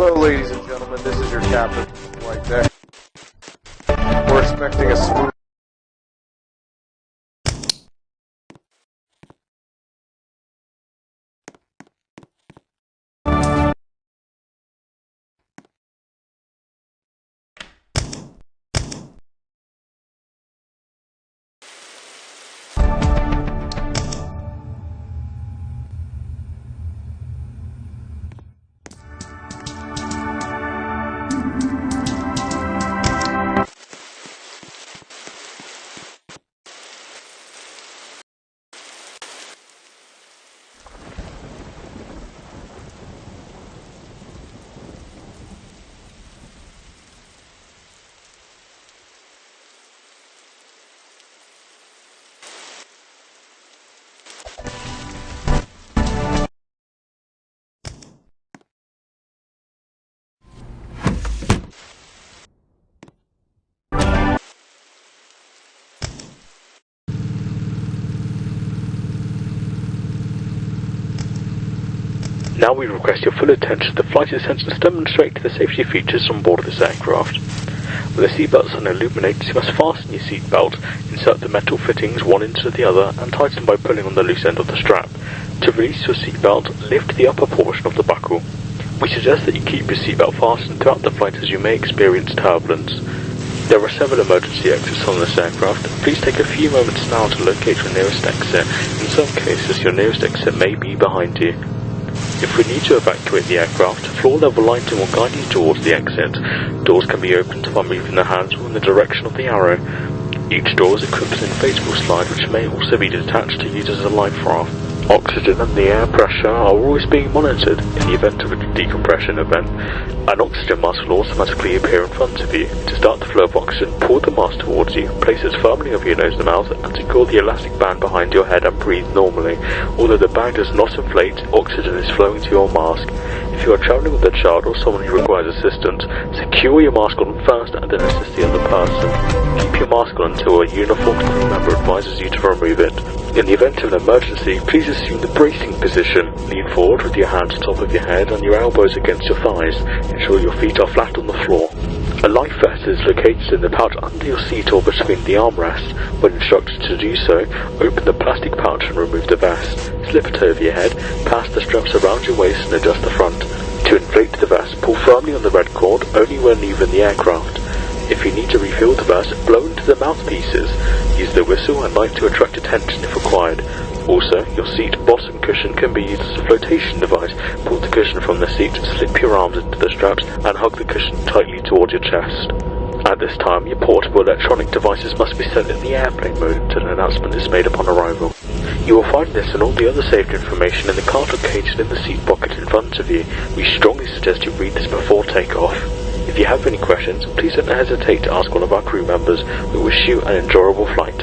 Hello, ladies and gentlemen, this is your captain, White Deck. We're expecting a smooth... Now we request your full attention to the flight attendants demonstrate the safety features on board this aircraft. With the seatbelts unilluminated, you must fasten your seatbelt, insert the metal fittings one into the other, and tighten by pulling on the loose end of the strap. To release your seatbelt, lift the upper portion of the buckle. We suggest that you keep your seatbelt fastened throughout the flight as you may experience turbulence. There are several emergency exits on this aircraft. Please take a few moments now to locate your nearest exit. In some cases, your nearest exit may be behind you. If we need to evacuate the aircraft, floor-level lighting will guide you towards the exit. Doors can be opened by moving the handle in the direction of the arrow. Each door is equipped with an inflatable slide which may also be detached to use as a life raft. Oxygen and the air pressure are always being monitored. In the event of a decompression event, an oxygen mask will automatically appear in front of you. To start the flow of oxygen, pull the mask towards you, place it firmly over your nose and mouth, and secure the elastic band behind your head and breathe normally. Although the bag does not inflate, oxygen is flowing to your mask. If you are travelling with a child or someone who requires assistance, secure your mask on first and then assist the other person. Keep your mask on until a uniformed crew member advises you to remove it. In the event of an emergency, please assume the bracing position. Lean forward with your hands on top of your head and your elbows against your thighs. Ensure your feet are flat on the floor. A life vest is located in the pouch under your seat or between the armrests. When instructed to do so, open the plastic pouch and remove the vest. Slip it over your head, pass the straps around your waist and adjust the front. To inflate the vest, pull firmly on the red cord only when leaving the aircraft. If you need to refill the vest, blow into the mouthpieces. Use the whistle and light to attract attention if required. Also, your seat bottom cushion can be used as a flotation device. Pull the cushion from the seat, slip your arms into the straps, and hug the cushion tightly towards your chest. At this time, your portable electronic devices must be set in the airplane mode until an announcement is made upon arrival. You will find this and all the other safety information in the card located in the seat pocket in front of you. We strongly suggest you read this before takeoff. If you have any questions, please don't hesitate to ask one of our crew members. We wish you an enjoyable flight.